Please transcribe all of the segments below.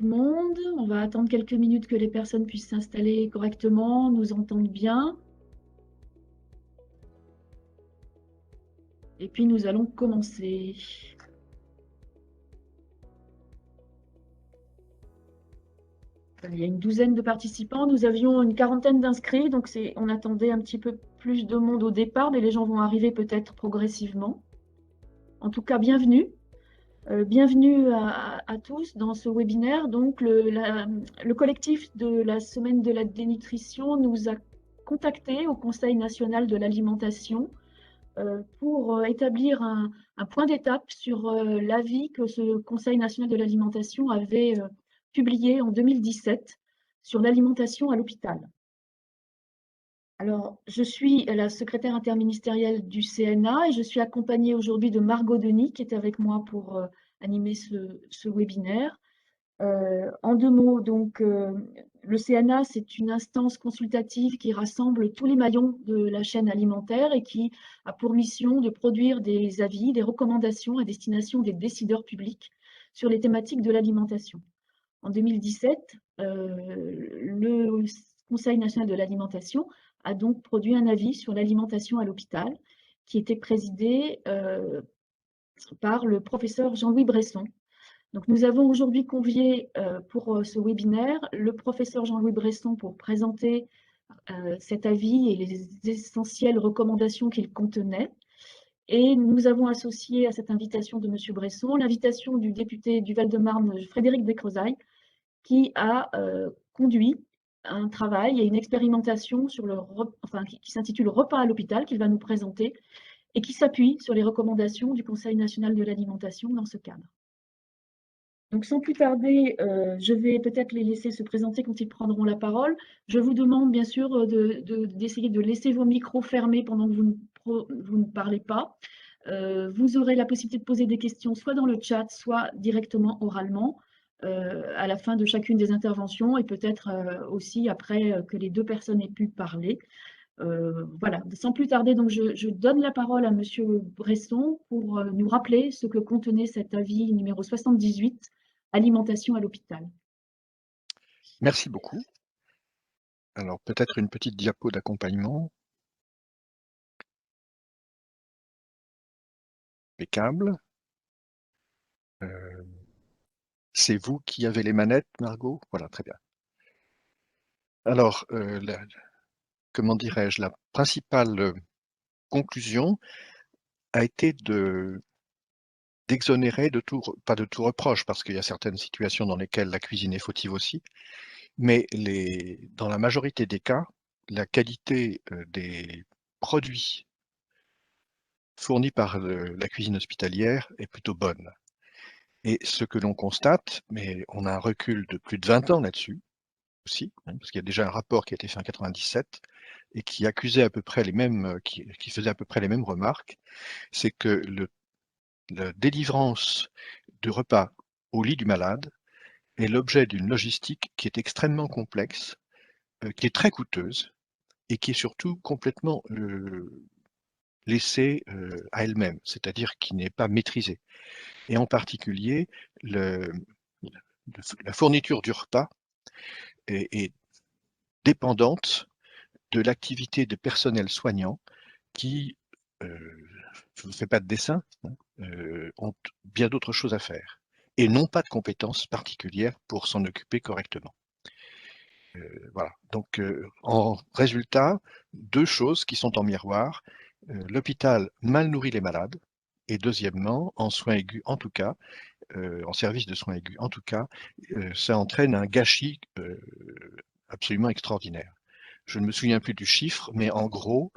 de monde. On va attendre quelques minutes que les personnes puissent s'installer correctement, nous entendent bien. Et puis nous allons commencer. Il y a une douzaine de participants. Nous avions une quarantaine d'inscrits, donc on attendait un petit peu plus de monde au départ, mais les gens vont arriver peut-être progressivement. En tout cas, bienvenue. Bienvenue à tous dans ce webinaire. Donc, le collectif de la Semaine de la dénutrition nous a contactés au Conseil national de l'alimentation pour établir un point d'étape sur l'avis que ce Conseil national de l'alimentation avait publié en 2017 sur l'alimentation à l'hôpital. Alors, je suis la secrétaire interministérielle du CNA et je suis accompagnée aujourd'hui de Margot Denis qui est avec moi pour animer ce webinaire. En deux mots, donc, le CNA, c'est une instance consultative qui rassemble tous les maillons de la chaîne alimentaire et qui a pour mission de produire des avis, des recommandations à destination des décideurs publics sur les thématiques de l'alimentation. En 2017, le Conseil national de l'alimentation a donc produit un avis sur l'alimentation à l'hôpital qui était présidé par le professeur Jean-Louis Bresson. Donc, nous avons aujourd'hui convié pour ce webinaire le professeur Jean-Louis Bresson pour présenter cet avis et les essentielles recommandations qu'il contenait. Et nous avons associé à cette invitation de M. Bresson l'invitation du député du Val-de-Marne, Frédéric Descrozailles, qui a conduit un travail et une expérimentation sur qui s'intitule Repas à l'hôpital, qu'il va nous présenter, et qui s'appuie sur les recommandations du Conseil national de l'alimentation dans ce cadre. Donc, sans plus tarder, je vais peut-être les laisser se présenter quand ils prendront la parole. Je vous demande bien sûr d'essayer de laisser vos micros fermés pendant que vous ne parlez pas. Vous aurez la possibilité de poser des questions soit dans le chat, soit directement oralement à la fin de chacune des interventions et peut-être aussi après que les deux personnes aient pu parler. Voilà, sans plus tarder, donc je donne la parole à Monsieur Bresson pour nous rappeler ce que contenait cet avis numéro 78, alimentation à l'hôpital. Merci beaucoup. Alors peut-être une petite diapo d'accompagnement. Impeccable. C'est vous qui avez les manettes, Margot? Voilà, très bien. Alors, comment dirais-je, la principale conclusion a été d'exonérer de tout, pas de tout reproche, parce qu'il y a certaines situations dans lesquelles la cuisine est fautive aussi, mais dans la majorité des cas, la qualité des produits fournis par la cuisine hospitalière est plutôt bonne. Et ce que l'on constate, mais on a un recul de plus de 20 ans là-dessus aussi, hein, parce qu'il y a déjà un rapport qui a été fait en 97 et qui accusait à peu près les mêmes, qui faisait à peu près les mêmes remarques, c'est que la délivrance de repas au lit du malade est l'objet d'une logistique qui est extrêmement complexe, qui est très coûteuse et qui est surtout complètement laissée à elle-même, c'est-à-dire qui n'est pas maîtrisée. Et en particulier, la fourniture du repas est dépendante de l'activité de personnel soignant qui, je ne fais pas de dessin, hein, ont bien d'autres choses à faire et n'ont pas de compétences particulières pour s'en occuper correctement. Voilà, donc en résultat, deux choses qui sont en miroir. L'hôpital mal nourrit les malades et deuxièmement, en soins aigus en tout cas, en service de soins aigus en tout cas, ça entraîne un gâchis absolument extraordinaire. Je ne me souviens plus du chiffre, mais en gros,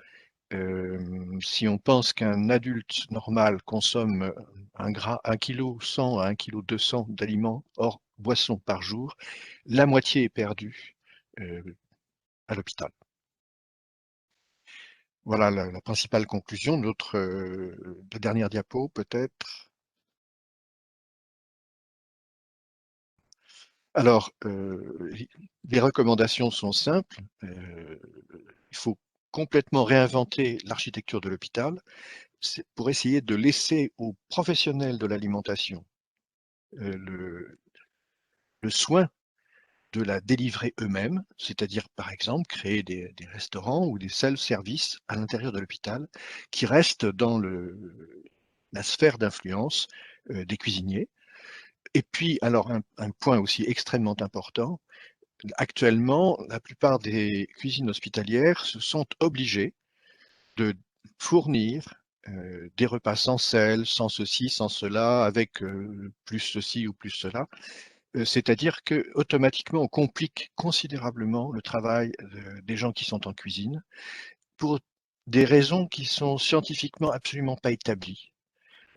si on pense qu'un adulte normal consomme 1 kg 100 à 1 kg 200 d'aliments hors boisson par jour, la moitié est perdue à l'hôpital. Voilà la principale conclusion. La dernière diapo peut-être. Alors, les recommandations sont simples. Il faut complètement réinventer l'architecture de l'hôpital pour essayer de laisser aux professionnels de l'alimentation le soin de la délivrer eux-mêmes, c'est-à-dire par exemple créer des restaurants ou des self-service à l'intérieur de l'hôpital qui restent dans la sphère d'influence des cuisiniers. Et puis, alors un point aussi extrêmement important, actuellement, la plupart des cuisines hospitalières se sont obligées de fournir des repas sans sel, sans ceci, sans cela, avec plus ceci ou plus cela. C'est-à-dire que automatiquement, on complique considérablement le travail des gens qui sont en cuisine pour des raisons qui sont scientifiquement absolument pas établies.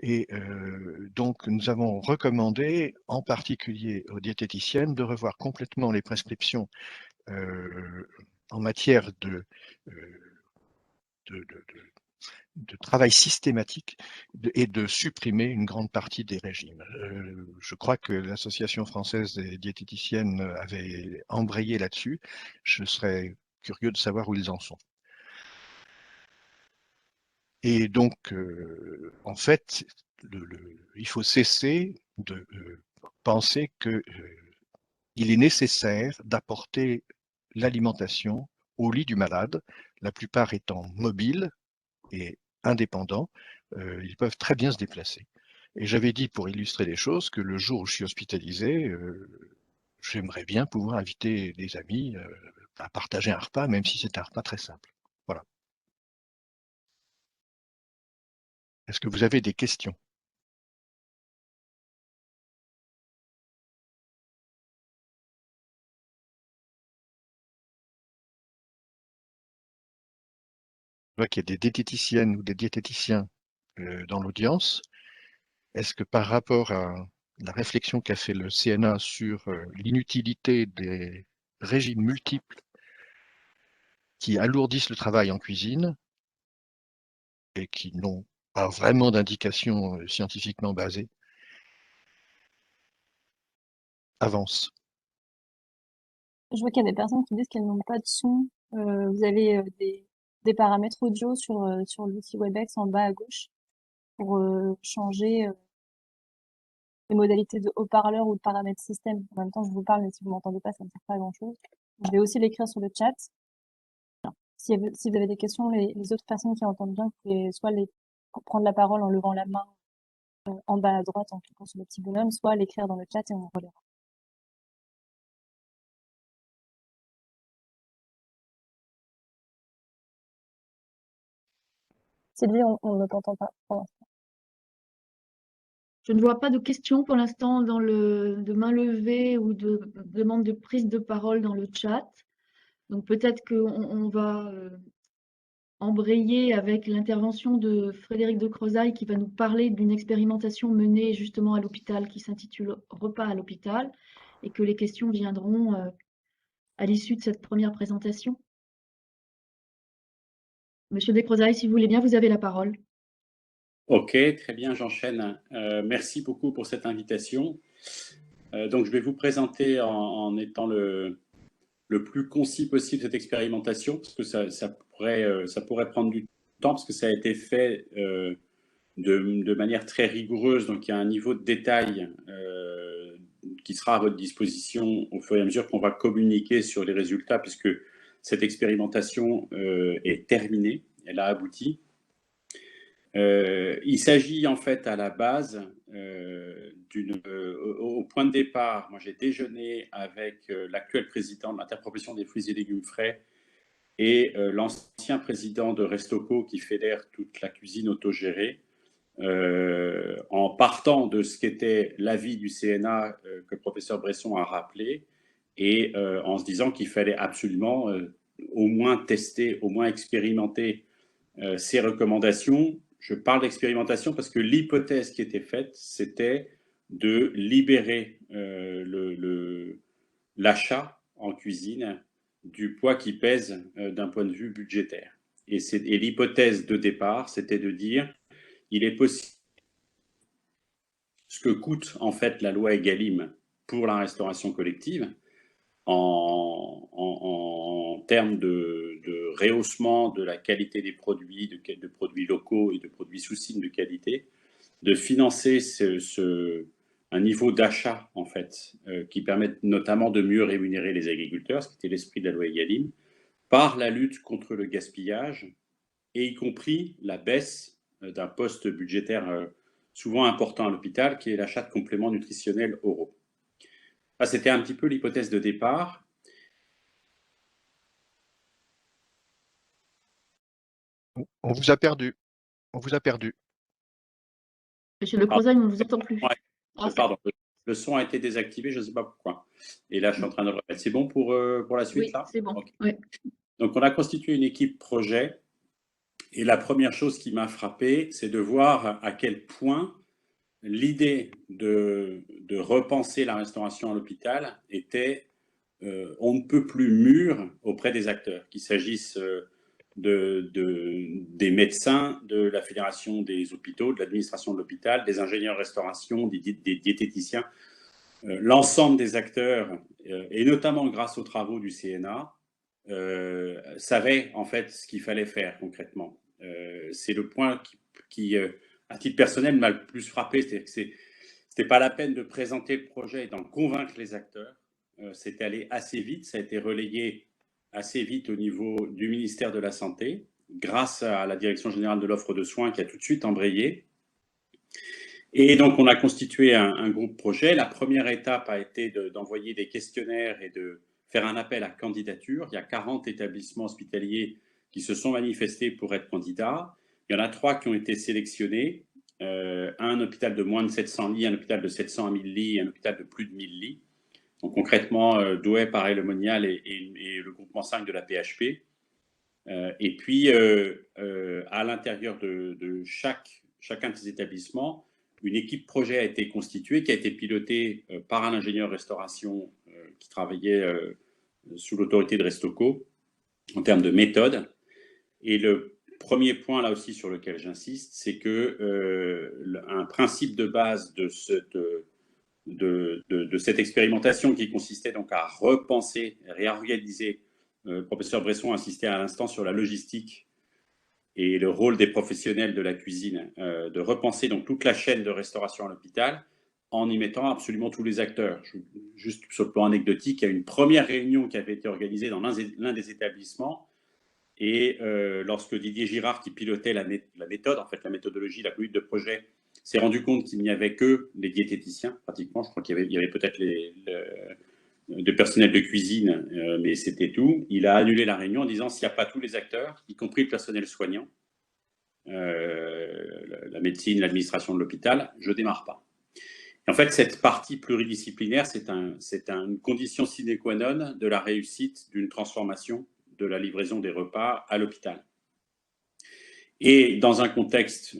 Et donc, nous avons recommandé, en particulier aux diététiciennes, de revoir complètement les prescriptions en matière de, de, de- de travail systématique et de supprimer une grande partie des régimes. Je crois que l'Association française des diététiciennes avait embrayé là-dessus. Je serais curieux de savoir où ils en sont. Et donc, en fait, il faut cesser de penser qu'il est nécessaire d'apporter l'alimentation au lit du malade, la plupart étant mobiles et indépendants, ils peuvent très bien se déplacer. Et j'avais dit, pour illustrer les choses, que le jour où je suis hospitalisé, j'aimerais bien pouvoir inviter des amis à partager un repas, même si c'est un repas très simple. Voilà. Est-ce que vous avez des questions? Je vois qu'il y a des diététiciennes ou des diététiciens dans l'audience. Est-ce que par rapport à la réflexion qu'a fait le CNA sur l'inutilité des régimes multiples qui alourdissent le travail en cuisine et qui n'ont pas vraiment d'indication scientifiquement basée, avance? Je vois qu'il y a des personnes qui disent qu'elles n'ont pas de son. Vous avez des paramètres audio sur l'outil Webex en bas à gauche pour changer les modalités de haut-parleur ou de paramètres système. En même temps, je vous parle, mais si vous m'entendez pas, ça ne sert pas à grand-chose. Je vais aussi l'écrire sur le chat. Si vous avez des questions, les autres personnes qui entendent bien, vous pouvez soit prendre la parole en levant la main en bas à droite en cliquant sur le petit bonhomme, soit l'écrire dans le chat et on relèvera. Sylvie, on ne t'entend pas pour l'instant. Je ne vois pas de questions pour l'instant de main levée ou de demande de prise de parole dans le chat. Donc peut-être qu'on va embrayer avec l'intervention de Frédéric de Crozaille qui va nous parler d'une expérimentation menée justement à l'hôpital qui s'intitule Repas à l'hôpital et que les questions viendront à l'issue de cette première présentation. Monsieur de Crozaille, si vous voulez bien, vous avez la parole. Ok, très bien, j'enchaîne. Merci beaucoup pour cette invitation. Donc, je vais vous présenter en étant le plus concis possible cette expérimentation, parce que ça pourrait prendre du temps, parce que ça a été fait de manière très rigoureuse. Donc, il y a un niveau de détail qui sera à votre disposition au fur et à mesure qu'on va communiquer sur les résultats, puisque cette expérimentation est terminée, elle a abouti. Il s'agit en fait à la base au point de départ, moi j'ai déjeuné avec l'actuel président de l'interprofession des fruits et légumes frais et l'ancien président de Restocco qui fédère toute la cuisine autogérée, en partant de ce qu'était l'avis du CNA que le professeur Bresson a rappelé et en se disant qu'il fallait absolument au moins tester, au moins expérimenter ces recommandations. Je parle d'expérimentation parce que l'hypothèse qui était faite, c'était de libérer l'achat en cuisine du poids qui pèse d'un point de vue budgétaire. Et l'hypothèse de départ, c'était de dire, il est possible ce que coûte en fait la loi Egalim pour la restauration collective en termes de rehaussement de la qualité des produits, de produits locaux et de produits sous signe de qualité, de financer niveau d'achat, en fait, qui permette notamment de mieux rémunérer les agriculteurs, ce qui était l'esprit de la loi Egalim, par la lutte contre le gaspillage, et y compris la baisse d'un poste budgétaire souvent important à l'hôpital, qui est l'achat de compléments nutritionnels oraux. Ça, c'était un petit peu l'hypothèse de départ. On vous a perdu. On vous a perdu. Monsieur Le Crozaille, on ne vous entend plus. Ouais, Ah, pardon, le son a été désactivé, je ne sais pas pourquoi. Et là, je suis en train de le remettre. C'est bon pour la suite, oui, là? c'est bon. Okay. Ouais. Donc, on a constitué une équipe projet. Et la première chose qui m'a frappé, c'est de voir à quel point l'idée de repenser la restauration à l'hôpital était on ne peut plus mûre auprès des acteurs, qu'il s'agisse des médecins, de la Fédération des hôpitaux, de l'administration de l'hôpital, des ingénieurs restauration, des diététiciens. L'ensemble des acteurs, et notamment grâce aux travaux du CNA, savaient en fait ce qu'il fallait faire concrètement. C'est le point qui à titre personnel, m'a le plus frappé. C'était pas la peine de présenter le projet et d'en convaincre les acteurs. C'était allé assez vite, ça a été relayé assez vite au niveau du ministère de la Santé, grâce à la Direction générale de l'offre de soins qui a tout de suite embrayé. Et donc, on a constitué un groupe projet. La première étape a été d'envoyer des questionnaires et de faire un appel à candidature. Il y a 40 établissements hospitaliers qui se sont manifestés pour être candidats. Il y en a 3 qui ont été sélectionnés. Un hôpital de moins de 700 lits, un hôpital de 700 à 1000 lits et un hôpital de plus de 1000 lits. Donc concrètement, Douai, Paray-le-Monial et le groupement 5 de la PHP. Et puis, à l'intérieur de chacun de ces établissements, une équipe projet a été constituée, qui a été pilotée par un ingénieur restauration qui travaillait sous l'autorité de Restauco en termes de méthode. Et le premier point là aussi sur lequel j'insiste, c'est que un principe de base de cette expérimentation qui consistait donc à repenser, réorganiser, le professeur Bresson insistait à l'instant sur la logistique et le rôle des professionnels de la cuisine, de repenser donc toute la chaîne de restauration à l'hôpital en y mettant absolument tous les acteurs. Juste sur le plan anecdotique, il y a une première réunion qui avait été organisée dans l'un des établissements et lorsque Didier Girard, qui pilotait la méthode, en fait la méthodologie, la conduite de projet, s'est rendu compte qu'il n'y avait que les diététiciens, pratiquement, je crois qu'il y avait peut-être de personnel de cuisine, mais c'était tout. Il a annulé la réunion en disant s'il n'y a pas tous les acteurs, y compris le personnel soignant, la médecine, l'administration de l'hôpital, je ne démarre pas. Et en fait, cette partie pluridisciplinaire, c'est une condition sine qua non de la réussite d'une transformation de la livraison des repas à l'hôpital. Et dans un contexte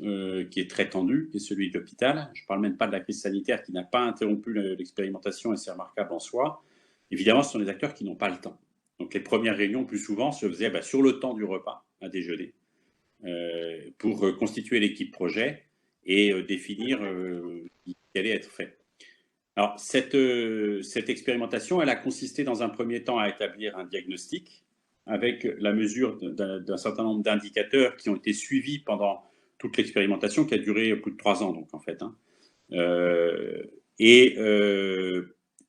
qui est très tendu, qui est celui de l'hôpital, je ne parle même pas de la crise sanitaire qui n'a pas interrompu l'expérimentation et c'est remarquable en soi, évidemment, ce sont des acteurs qui n'ont pas le temps. Donc les premières réunions, plus souvent, se faisaient sur le temps du repas, à déjeuner, pour constituer l'équipe projet et définir ce qui allait être fait. Alors cette expérimentation, elle a consisté dans un premier temps à établir un diagnostic avec la mesure d'un certain nombre d'indicateurs qui ont été suivis pendant toute l'expérimentation qui a duré plus de 3 ans, donc en fait.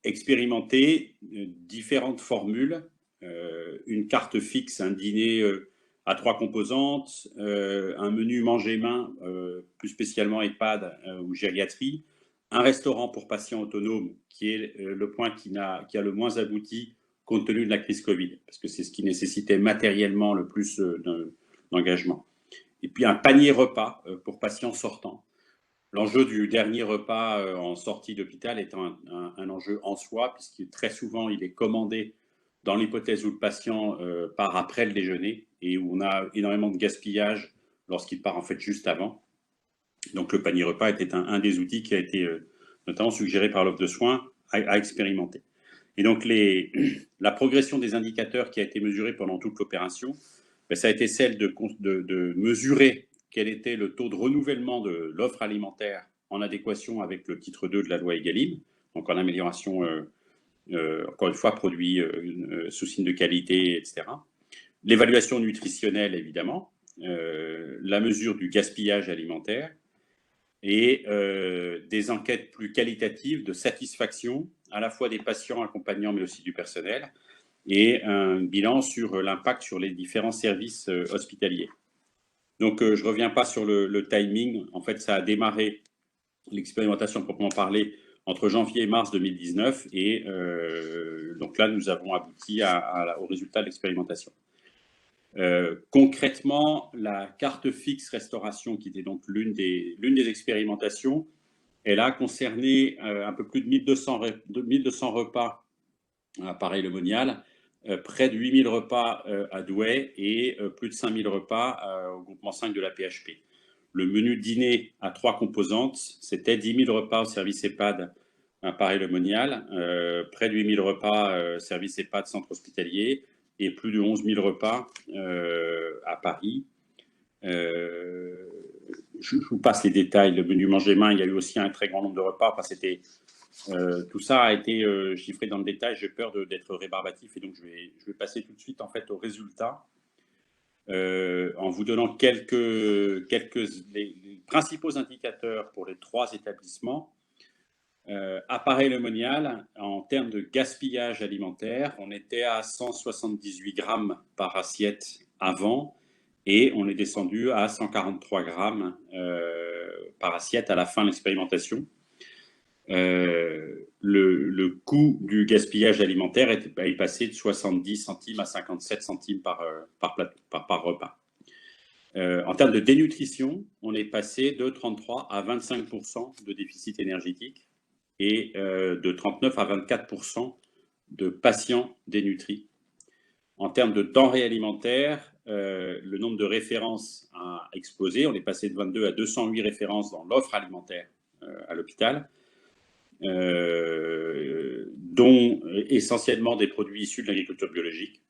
Expérimenter différentes formules, une carte fixe, un dîner à 3 composantes, un menu manger-main, plus spécialement EHPAD ou gériatrie, un restaurant pour patients autonomes, qui est le point qui a le moins abouti compte tenu de la crise Covid, parce que c'est ce qui nécessitait matériellement le plus d'engagement. Et puis un panier repas pour patients sortants. L'enjeu du dernier repas en sortie d'hôpital est un enjeu en soi, puisque très souvent il est commandé dans l'hypothèse où le patient part après le déjeuner et où on a énormément de gaspillage lorsqu'il part en fait juste avant. Donc le panier repas était un des outils qui a été notamment suggéré par l'offre de soins à expérimenter. Et donc la progression des indicateurs qui a été mesurée pendant toute l'opération, ça a été celle de mesurer quel était le taux de renouvellement de l'offre alimentaire en adéquation avec le titre 2 de la loi Egalim, donc en amélioration, encore une fois, produits sous signe de qualité, etc. L'évaluation nutritionnelle, évidemment, la mesure du gaspillage alimentaire, et des enquêtes plus qualitatives de satisfaction à la fois des patients accompagnants mais aussi du personnel, et un bilan sur l'impact sur les différents services hospitaliers. Donc je ne reviens pas sur le timing. En fait, ça a démarré, l'expérimentation proprement parlée, entre janvier et mars 2019, et donc là, nous avons abouti au résultat de l'expérimentation. Concrètement, la carte fixe restauration, qui était donc l'une des expérimentations, elle a concerné un peu plus de 1200 repas à Paray-le-Monial, près de 8000 repas à Douai et plus de 5000 repas au groupement 5 de la PHP. Le menu dîner à 3 composantes, c'était 10 000 repas au service EHPAD à Paray-le-Monial, près de 8000 repas service EHPAD centre hospitalier et plus de 11 000 repas à Paris. Je vous passe les détails. Le menu manger main, il y a eu aussi un très grand nombre de repas. Enfin, tout ça a été chiffré dans le détail. J'ai peur d'être rébarbatif et donc je vais passer tout de suite en fait aux résultats en vous donnant les principaux indicateurs pour les 3 établissements. À Paray-le-Monial, en termes de gaspillage alimentaire, on était à 178 grammes par assiette avant et on est descendu à 143 grammes par assiette à la fin de l'expérimentation. Le coût du gaspillage alimentaire est passé de 70 centimes à 57 centimes par repas. En termes de dénutrition, on est passé de 33 à 25% de déficit énergétique et de 39 à 24% de patients dénutris. En termes de denrées alimentaires, le nombre de références a explosé. On est passé de 22 à 208 références dans l'offre alimentaire à l'hôpital, dont essentiellement des produits issus de l'agriculture biologique.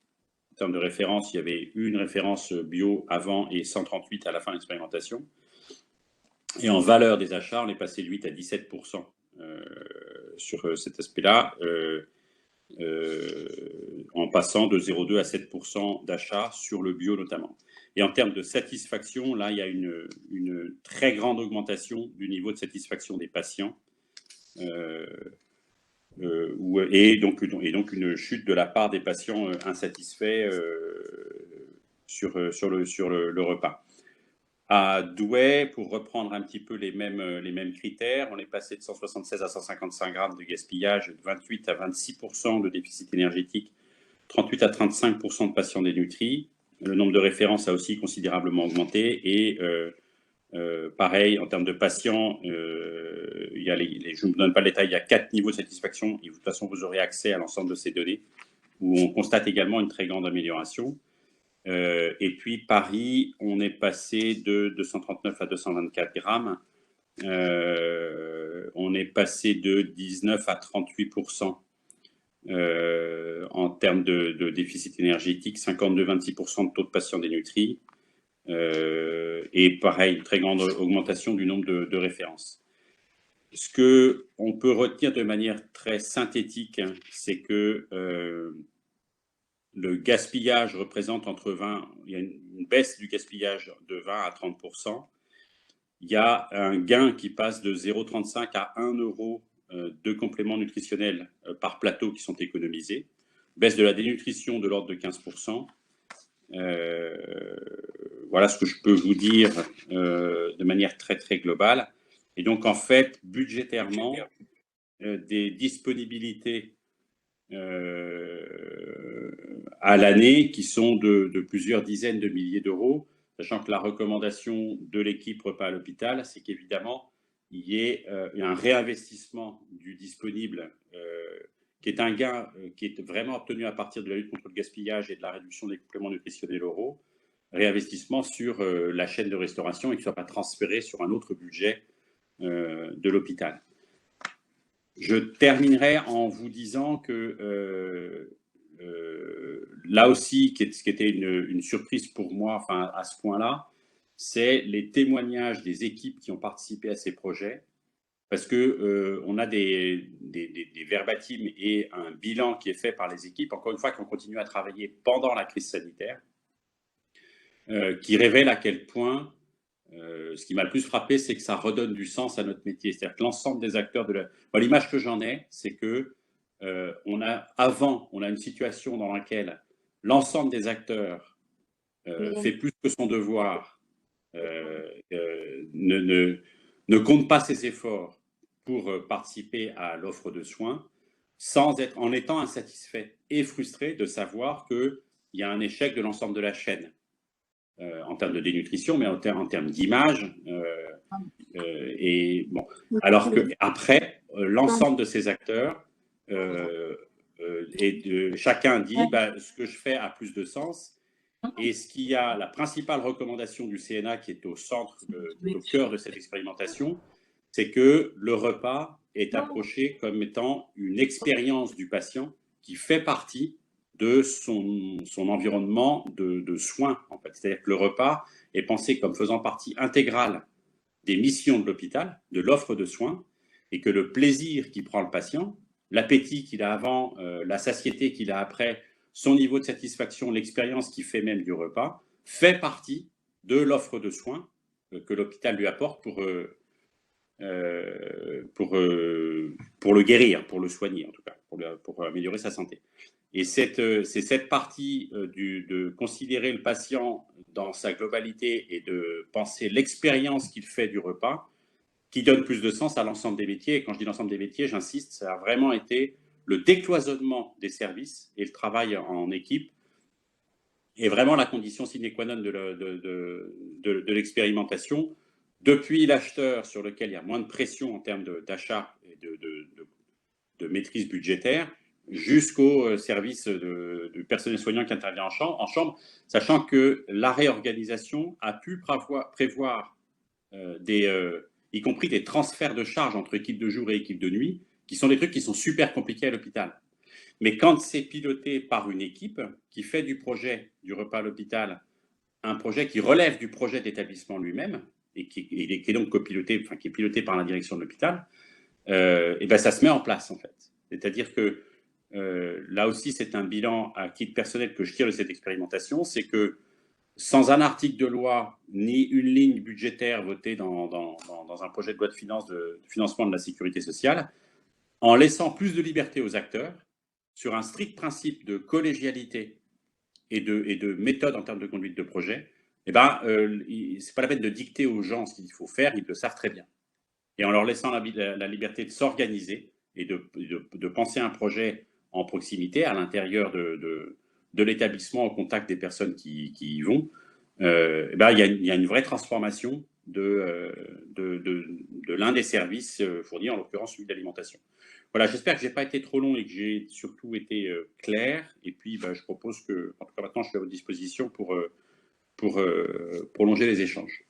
En termes de référence, il y avait une référence bio avant et 138 à la fin de l'expérimentation. Et en valeur des achats, on est passé de 8 à 17% sur cet aspect-là, en passant de 0,2 à 7% d'achats sur le bio notamment. Et en termes de satisfaction, là, il y a une très grande augmentation du niveau de satisfaction des patients. Et donc une chute de la part des patients insatisfaits sur le repas. À Douai, pour reprendre un petit peu les mêmes critères, on est passé de 176 à 155 grammes de gaspillage, de 28 à 26% de déficit énergétique, 38 à 35% de patients dénutris. Le nombre de références a aussi considérablement augmenté et pareil, en termes de patients, je ne vous donne pas le détail, il y a 4 niveaux de satisfaction et de toute façon, vous aurez accès à l'ensemble de ces données où on constate également une très grande amélioration. Et puis Paris, on est passé de 239 à 224 grammes. On est passé de 19 à 38% en termes de déficit énergétique, 52-26% de taux de patients dénutris. Et pareil, une très grande augmentation du nombre de références. Ce qu'on peut retenir de manière très synthétique, c'est que le gaspillage représente il y a une baisse du gaspillage de 20 à 30%. Il y a un gain qui passe de 0,35 à 1 euro de compléments nutritionnels par plateau qui sont économisés. Baisse de la dénutrition de l'ordre de 15%. Voilà ce que je peux vous dire de manière très très globale. Et donc en fait, budgétairement, des disponibilités à l'année qui sont de plusieurs dizaines de milliers d'euros, sachant que la recommandation de l'équipe repas à l'hôpital, c'est qu'évidemment, il y ait un réinvestissement du disponible qui est un gain qui est vraiment obtenu à partir de la lutte contre le gaspillage et de la réduction des compléments nutritionnels oraux, réinvestissement sur la chaîne de restauration et qui ne soit pas transféré sur un autre budget de l'hôpital. Je terminerai en vous disant que là aussi, ce qui était une surprise pour moi, enfin à ce point-là, c'est les témoignages des équipes qui ont participé à ces projets, parce que on a des verbatims et un bilan qui est fait par les équipes, encore une fois, qui ont continué à travailler pendant la crise sanitaire, qui révèle à quel point Ce qui m'a le plus frappé, c'est que ça redonne du sens à notre métier. C'est-à-dire que l'ensemble des acteurs de la... L'image que j'en ai, c'est que on a une situation dans laquelle l'ensemble des acteurs fait plus que son devoir, ne compte pas ses efforts pour participer à l'offre de soins, en étant insatisfait et frustré de savoir qu'il y a un échec de l'ensemble de la chaîne, en termes de dénutrition, mais en termes d'image. Et bon, alors que après, l'ensemble de ces acteurs chacun dit ce que je fais a plus de sens. Et ce qui a la principale recommandation du CNA qui est au centre, au cœur de cette expérimentation, c'est que le repas est approché comme étant une expérience du patient qui fait partie de son environnement de soins, en fait. C'est-à-dire que le repas est pensé comme faisant partie intégrale des missions de l'hôpital, de l'offre de soins, et que le plaisir qui prend le patient, l'appétit qu'il a avant, la satiété qu'il a après, son niveau de satisfaction, l'expérience qu'il fait même du repas, fait partie de l'offre de soins que l'hôpital lui apporte pour le guérir, pour le soigner en tout cas, pour améliorer sa santé. Et c'est cette partie de considérer le patient dans sa globalité et de penser l'expérience qu'il fait du repas qui donne plus de sens à l'ensemble des métiers. Et quand je dis l'ensemble des métiers, j'insiste, ça a vraiment été le décloisonnement des services et le travail en équipe est vraiment la condition sine qua non de l'expérimentation. Depuis l'acheteur sur lequel il y a moins de pression en termes d'achat et de maîtrise budgétaire, jusqu'au service du personnel soignant qui intervient en chambre, sachant que la réorganisation a pu prévoir y compris des transferts de charges entre équipe de jour et équipe de nuit, qui sont des trucs qui sont super compliqués à l'hôpital. Mais quand c'est piloté par une équipe qui fait du projet du repas à l'hôpital un projet qui relève du projet d'établissement lui-même, et qui est donc copiloté, qui est piloté par la direction de l'hôpital, et ben ça se met en place en fait. C'est-à-dire que là aussi, c'est un bilan à titre personnel que je tire de cette expérimentation, c'est que sans un article de loi ni une ligne budgétaire votée dans un projet de loi de finances de financement de la sécurité sociale, en laissant plus de liberté aux acteurs sur un strict principe de collégialité et de méthode en termes de conduite de projet, eh ben, c'est pas la peine de dicter aux gens ce qu'il faut faire, ils le savent très bien. Et en leur laissant la liberté de s'organiser et de penser un projet en proximité à l'intérieur de l'établissement, au contact des personnes qui y vont, eh ben, il y a une vraie transformation de l'un des services fournis, en l'occurrence celui de l'alimentation. Voilà, j'espère que je n'ai pas été trop long et que j'ai surtout été clair. Et puis, je propose que, en tout cas maintenant, je suis à votre disposition pour prolonger les échanges.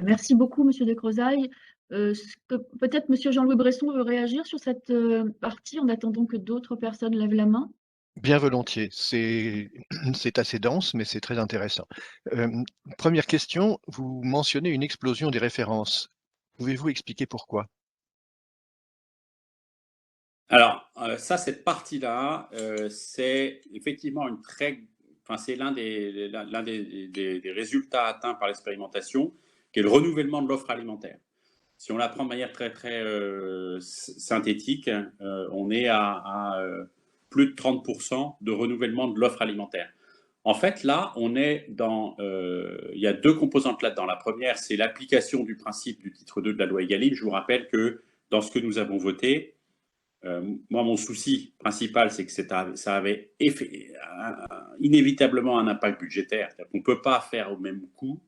Merci beaucoup, Monsieur de Crozaille. Peut-être Monsieur Jean-Louis Bresson veut réagir sur cette partie en attendant que d'autres personnes lèvent la main. Bien volontiers. C'est assez dense, mais c'est très intéressant. Première question, vous mentionnez une explosion des références. Pouvez-vous expliquer pourquoi? Alors, cette partie-là, c'est effectivement c'est l'un des résultats atteints par l'expérimentation, qui est le renouvellement de l'offre alimentaire. Si on la prend de manière très, très synthétique, on est à plus de 30% de renouvellement de l'offre alimentaire. En fait, là, on est il y a deux composantes là-dedans. La première, c'est l'application du principe du titre 2 de la loi Egalim. Je vous rappelle que dans ce que nous avons voté, moi, mon souci principal, c'est que ça avait inévitablement un impact budgétaire. On ne peut pas faire au même coût,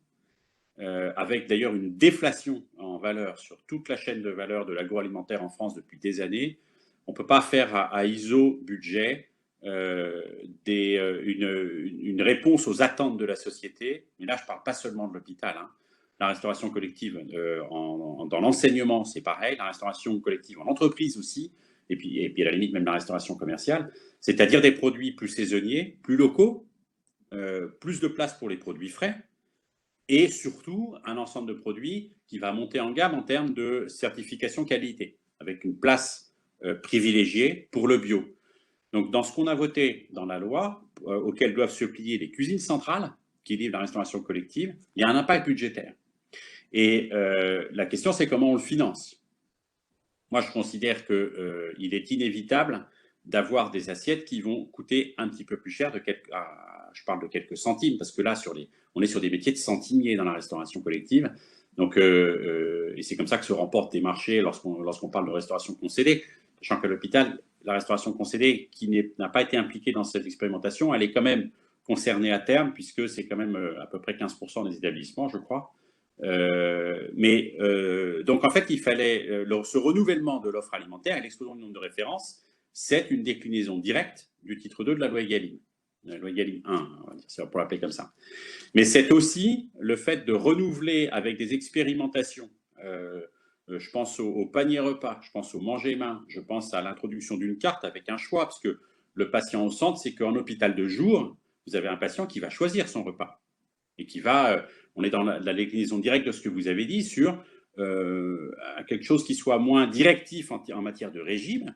avec d'ailleurs une déflation en valeur sur toute la chaîne de valeur de l'agroalimentaire en France depuis des années. On ne peut pas faire à ISO budget une réponse aux attentes de la société. Mais là, je ne parle pas seulement de l'hôpital. Hein. La restauration collective dans l'enseignement, c'est pareil. La restauration collective en entreprise aussi. Et puis à la limite même la restauration commerciale, c'est-à-dire des produits plus saisonniers, plus locaux, plus de place pour les produits frais, et surtout un ensemble de produits qui va monter en gamme en termes de certification qualité, avec une place privilégiée pour le bio. Donc dans ce qu'on a voté dans la loi, auquel doivent se plier les cuisines centrales, qui livrent la restauration collective, il y a un impact budgétaire. Et la question, c'est comment on le finance. Moi, je considère qu'il est inévitable d'avoir des assiettes qui vont coûter un petit peu plus cher, je parle de quelques centimes, parce que là, on est sur des métiers de centimiers dans la restauration collective. Donc, et c'est comme ça que se remportent des marchés lorsqu'on parle de restauration concédée, sachant qu'à l'hôpital, la restauration concédée, qui n'a pas été impliquée dans cette expérimentation, elle est quand même concernée à terme, puisque c'est quand même à peu près 15% des établissements, je crois. Donc en fait, il fallait ce renouvellement de l'offre alimentaire et l'explosion du nombre de références, c'est une déclinaison directe du titre 2 de la loi Egalim. La loi Egalim 1, on va dire, pour l'appeler comme ça. Mais c'est aussi le fait de renouveler avec des expérimentations. Je pense au panier repas, je pense au manger main, je pense à l'introduction d'une carte avec un choix, parce que le patient au centre, c'est qu'en hôpital de jour, vous avez un patient qui va choisir son repas et qui va, on est dans la déclinaison directe de ce que vous avez dit, sur quelque chose qui soit moins directif en matière de régime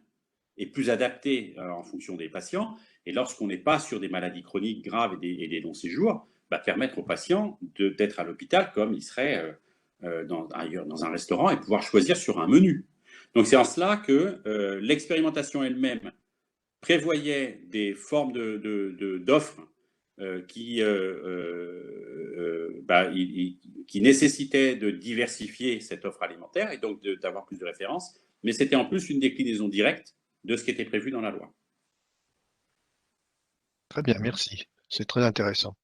et plus adapté en fonction des patients. Et lorsqu'on n'est pas sur des maladies chroniques graves et des longs-séjours, permettre aux patients d'être à l'hôpital comme ils seraient dans un restaurant et pouvoir choisir sur un menu. Donc c'est en cela que l'expérimentation elle-même prévoyait des formes d'offres qui nécessitait de diversifier cette offre alimentaire et donc d'avoir plus de références, mais c'était en plus une déclinaison directe de ce qui était prévu dans la loi. Très bien, merci. C'est très intéressant.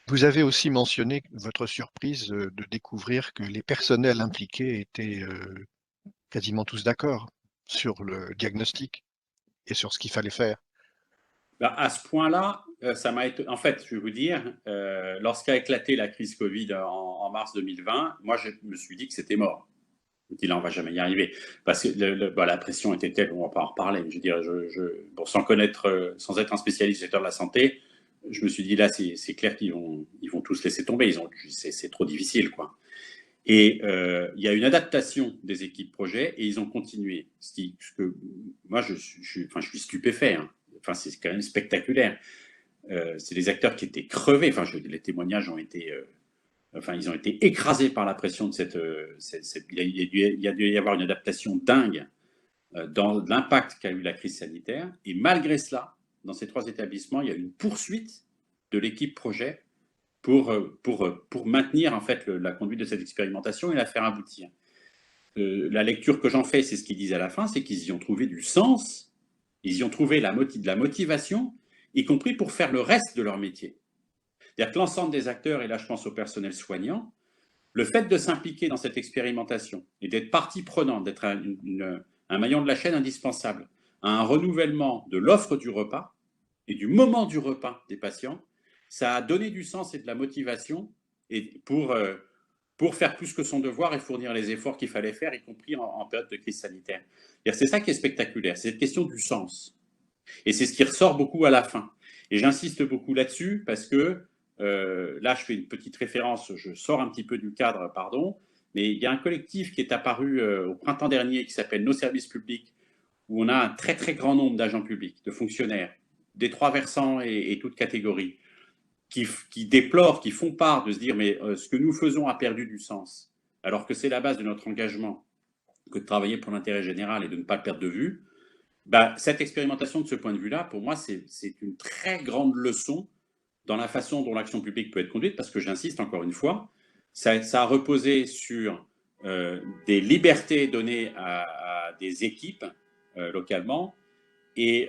Vous avez aussi mentionné votre surprise de découvrir que les personnels impliqués étaient quasiment tous d'accord sur le diagnostic et sur ce qu'il fallait faire. À ce point-là, ça m'a été. En fait, je vais vous dire, lorsqu'a éclaté la crise Covid en mars 2020, moi, je me suis dit que c'était mort. Je me dis là, on va jamais y arriver parce que la pression était telle, on va pas en reparler. Je veux dire, sans connaître, sans être un spécialiste du secteur de la santé, je me suis dit là, c'est clair qu'ils vont tous laisser tomber. C'est trop difficile, quoi. Et il y a une adaptation des équipes projet et ils ont continué. Moi, je suis stupéfait. Hein. Enfin, c'est quand même spectaculaire. C'est des acteurs qui étaient crevés. Enfin, les témoignages ont été, ils ont été écrasés par la pression de il a dû y avoir une adaptation dingue dans l'impact qu'a eu la crise sanitaire. Et malgré cela, dans ces 3 établissements, il y a une poursuite de l'équipe projet pour maintenir en fait la conduite de cette expérimentation et la faire aboutir. La lecture que j'en fais, c'est ce qu'ils disent à la fin, c'est qu'ils y ont trouvé du sens. Ils y ont trouvé de la motivation, y compris pour faire le reste de leur métier. C'est-à-dire que l'ensemble des acteurs, et là je pense au personnel soignant, le fait de s'impliquer dans cette expérimentation et d'être partie prenante, d'être un maillon de la chaîne indispensable à un renouvellement de l'offre du repas et du moment du repas des patients, ça a donné du sens et de la motivation pour faire plus que son devoir et fournir les efforts qu'il fallait faire, y compris en période de crise sanitaire. C'est ça qui est spectaculaire, c'est cette question du sens. Et c'est ce qui ressort beaucoup à la fin. Et j'insiste beaucoup là-dessus parce que là, je fais une petite référence, je sors un petit peu du cadre, pardon, mais il y a un collectif qui est apparu au printemps dernier qui s'appelle Nos services publics, où on a un très très grand nombre d'agents publics, de fonctionnaires, des 3 versants et toutes catégories, qui déplorent, qui font part de se dire mais ce que nous faisons a perdu du sens, alors que c'est la base de notre engagement que de travailler pour l'intérêt général et de ne pas le perdre de vue. Cette expérimentation de ce point de vue-là, pour moi, c'est une très grande leçon dans la façon dont l'action publique peut être conduite, parce que j'insiste encore une fois, ça a reposé sur des libertés données à des équipes localement, et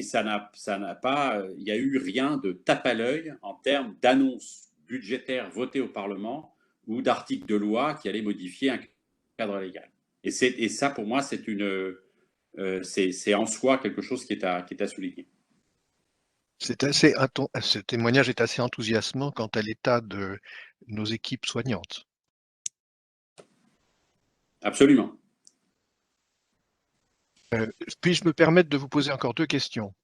ça n'a pas, il n'y a eu rien de tape à l'œil en termes d'annonces budgétaires votées au Parlement ou d'articles de loi qui allaient modifier un cadre légal. Et ça, pour moi, c'est en soi quelque chose qui est à souligner. Ce témoignage est assez enthousiasmant quant à l'état de nos équipes soignantes. Absolument. Puis-je me permettre de vous poser encore 2 questions?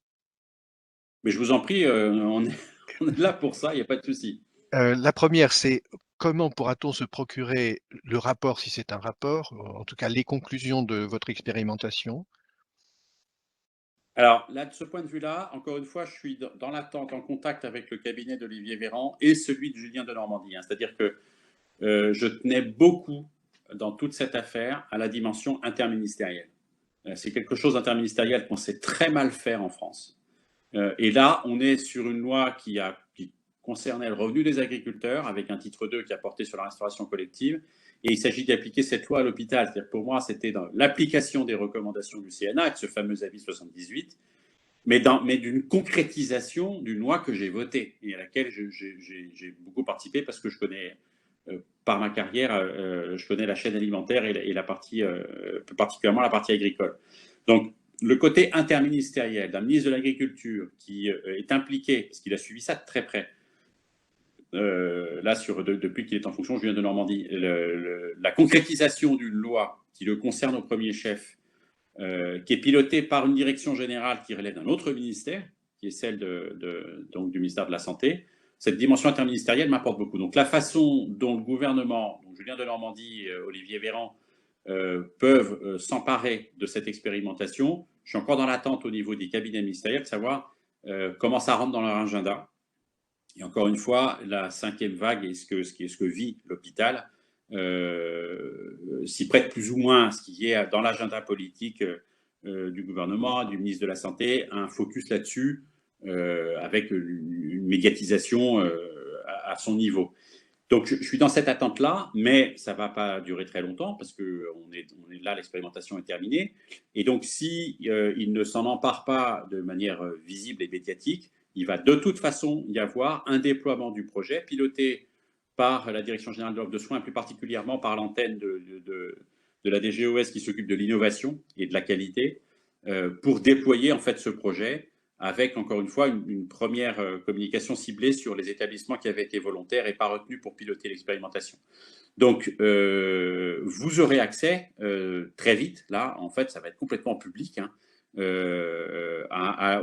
Mais je vous en prie, on est là pour ça, il n'y a pas de souci. La première, c'est comment pourra-t-on se procurer le rapport, si c'est un rapport, en tout cas les conclusions de votre expérimentation? Alors là, de ce point de vue-là, encore une fois, je suis dans l'attente, en contact avec le cabinet d'Olivier Véran et celui de Julien Denormandie, hein. C'est-à-dire que je tenais beaucoup, dans toute cette affaire, à la dimension interministérielle. C'est quelque chose d'interministériel qu'on sait très mal faire en France. Et là, on est sur une loi qui concernait le revenu des agriculteurs, avec un titre 2 qui a porté sur la restauration collective. Et il s'agit d'appliquer cette loi à l'hôpital. C'est-à-dire, pour moi, c'était dans l'application des recommandations du CNA, avec ce fameux avis 78, mais d'une concrétisation d'une loi que j'ai votée et à laquelle j'ai beaucoup participé parce que je connais, par ma carrière, je connais la chaîne alimentaire et la partie, plus particulièrement la partie agricole. Donc, le côté interministériel d'un ministre de l'Agriculture qui est impliqué, parce qu'il a suivi ça de très près, là, depuis qu'il est en fonction, Julien Denormandie, la concrétisation d'une loi qui le concerne au premier chef, qui est pilotée par une direction générale qui relève d'un autre ministère, qui est celle donc du ministère de la Santé. Cette dimension interministérielle m'apporte beaucoup. Donc la façon dont le gouvernement, donc Julien Denormandie, Olivier Véran, peuvent s'emparer de cette expérimentation, je suis encore dans l'attente au niveau des cabinets ministériels de savoir comment ça rentre dans leur agenda. Et encore une fois, la 5e vague et ce que vit l'hôpital s'y prête plus ou moins à ce qui est dans l'agenda politique du gouvernement, du ministre de la Santé, un focus là-dessus avec une médiatisation à son niveau. Donc, je suis dans cette attente-là, mais ça ne va pas durer très longtemps parce qu'on est là, l'expérimentation est terminée. Et donc, si il ne s'en empare pas de manière visible et médiatique, il va de toute façon y avoir un déploiement du projet piloté par la Direction générale de l'offre de soins, plus particulièrement par l'antenne de la DGOS qui s'occupe de l'innovation et de la qualité, pour déployer en fait ce projet avec, encore une fois, une première communication ciblée sur les établissements qui avaient été volontaires et pas retenus pour piloter l'expérimentation. Donc, vous aurez accès très vite, là, en fait, ça va être complètement public, hein,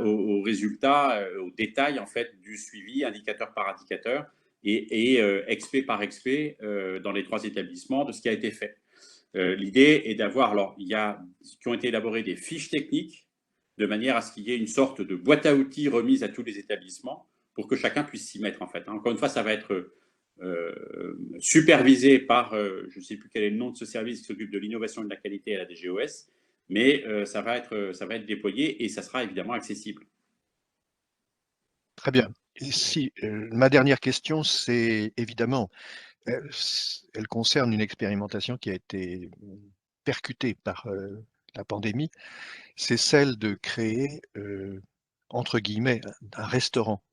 aux résultats, aux détails, en fait, du suivi, indicateur par indicateur, et expé par expé dans les 3 établissements de ce qui a été fait. L'idée est d'avoir, alors, qui ont été élaborées des fiches techniques, de manière à ce qu'il y ait une sorte de boîte à outils remise à tous les établissements pour que chacun puisse s'y mettre, en fait. Encore une fois, ça va être supervisé par, je ne sais plus quel est le nom de ce service qui s'occupe de l'innovation et de la qualité à la DGOS, mais ça va être déployé et ça sera évidemment accessible. Très bien. Et si, ma dernière question, c'est évidemment, elle concerne une expérimentation qui a été percutée par la pandémie, c'est celle de créer, entre guillemets, un restaurant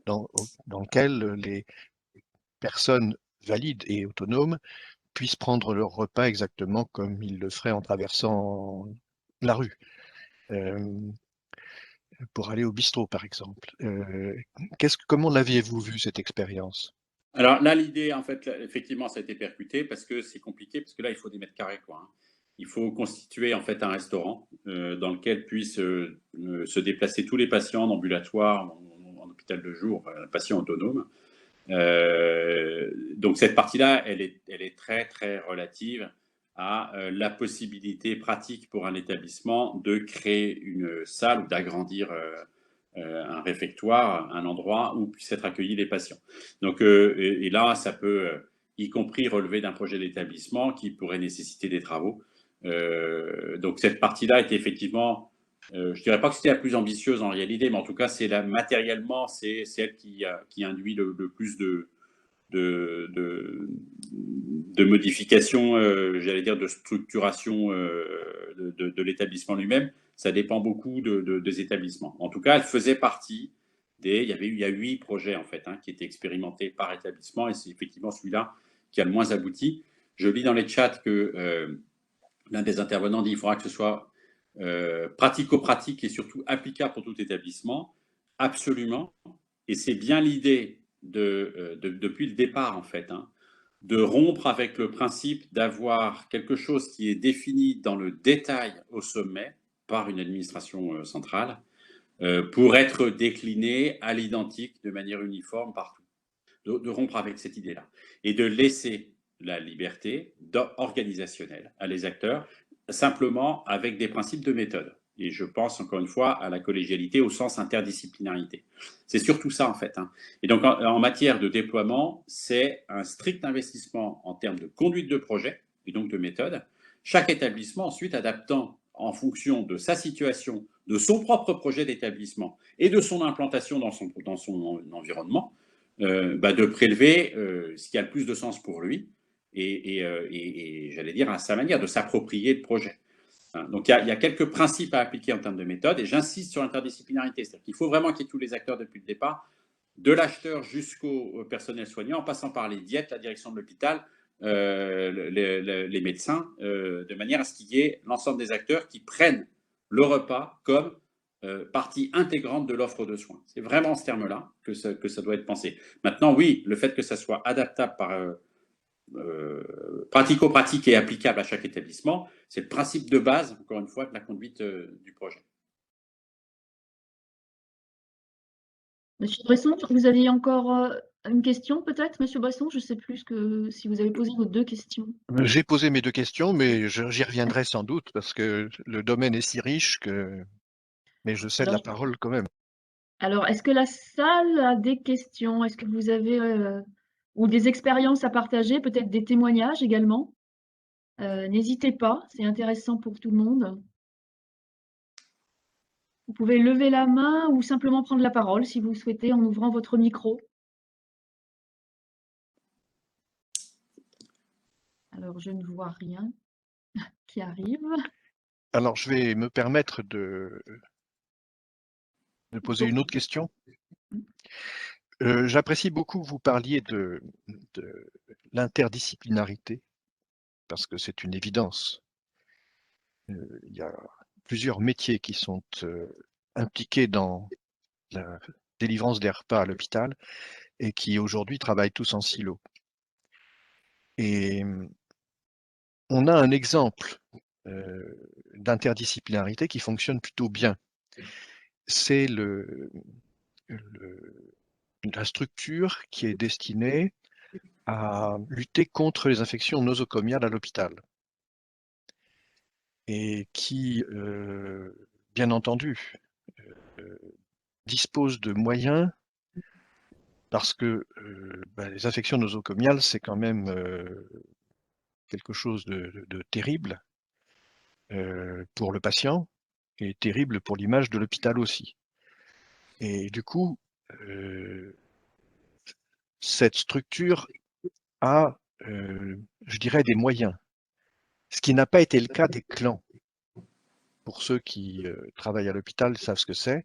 dans lequel les personnes valides et autonomes puissent prendre leur repas exactement comme ils le feraient en traversant la rue, pour aller au bistrot, par exemple. Comment l'aviez-vous vu, cette expérience? Alors là, l'idée, en fait, là, effectivement, ça a été percuté parce que c'est compliqué, parce que là, il faut des mètres carrés, quoi, hein. Il faut constituer en fait un restaurant dans lequel puissent se déplacer tous les patients en ambulatoire, en hôpital de jour, patients autonomes. Donc cette partie-là, elle est très très relative à la possibilité pratique pour un établissement de créer une salle ou d'agrandir un réfectoire, un endroit où puissent être accueillis les patients. Donc, et là, ça peut, y compris relever d'un projet d'établissement qui pourrait nécessiter des travaux. Donc cette partie-là était effectivement, je dirais pas que c'était la plus ambitieuse en réalité, mais en tout cas, matériellement, c'est celle qui induit le plus de modifications, j'allais dire de structuration de l'établissement lui-même. Ça dépend beaucoup des établissements. En tout cas, elle faisait partie il y a 8 projets en fait hein, qui étaient expérimentés par établissement et c'est effectivement celui-là qui a le moins abouti. Je lis dans les chats que l'un des intervenants dit qu'il faudra que ce soit pratico-pratique et surtout applicable pour tout établissement. Absolument. Et c'est bien l'idée depuis le départ, en fait, hein, de rompre avec le principe d'avoir quelque chose qui est défini dans le détail au sommet par une administration centrale pour être décliné à l'identique de manière uniforme partout. De rompre avec cette idée-là et de laisser la liberté organisationnelle à les acteurs, simplement avec des principes de méthode. Et je pense, encore une fois, à la collégialité au sens interdisciplinarité. C'est surtout ça, en fait. Et donc, en matière de déploiement, c'est un strict investissement en termes de conduite de projet et donc de méthode. Chaque établissement, ensuite, adaptant en fonction de sa situation, de son propre projet d'établissement et de son implantation dans son environnement, de prélever ce qui a le plus de sens pour lui et j'allais dire à sa manière de s'approprier le projet. Donc, il y a quelques principes à appliquer en termes de méthode, et j'insiste sur l'interdisciplinarité. C'est-à-dire qu'il faut vraiment qu'il y ait tous les acteurs depuis le départ, de l'acheteur jusqu'au personnel soignant, en passant par les diètes, la direction de l'hôpital, les médecins, de manière à ce qu'il y ait l'ensemble des acteurs qui prennent le repas comme partie intégrante de l'offre de soins. C'est vraiment en ce terme-là que ça doit être pensé. Maintenant, oui, le fait que ça soit adaptable par pratico-pratique et applicable à chaque établissement, c'est le principe de base, encore une fois, de la conduite du projet. Monsieur Bresson, vous aviez encore une question peut-être, Monsieur Bresson? Je ne sais plus si vous avez posé vos 2 questions. J'ai posé mes 2 questions, mais j'y reviendrai sans doute parce que le domaine est si riche que... Mais je cède la parole quand même. Alors, est-ce que la salle a des questions? Est-ce que vous avez ou des expériences à partager, peut-être des témoignages également? N'hésitez pas, c'est intéressant pour tout le monde. Vous pouvez lever la main ou simplement prendre la parole si vous le souhaitez en ouvrant votre micro. Alors, je ne vois rien qui arrive. Alors, je vais me permettre de poser une autre question. J'apprécie beaucoup que vous parliez de l'interdisciplinarité, parce que c'est une évidence. Il y a plusieurs métiers qui sont impliqués dans la délivrance des repas à l'hôpital et qui aujourd'hui travaillent tous en silo. Et on a un exemple d'interdisciplinarité qui fonctionne plutôt bien. C'est la structure qui est destinée à lutter contre les infections nosocomiales à l'hôpital et qui, bien entendu, dispose de moyens parce que les infections nosocomiales, c'est quand même quelque chose de terrible pour le patient et terrible pour l'image de l'hôpital aussi. Et du coup, cette structure a, je dirais, des moyens, ce qui n'a pas été le cas des clans. Pour ceux qui travaillent à l'hôpital savent ce que c'est.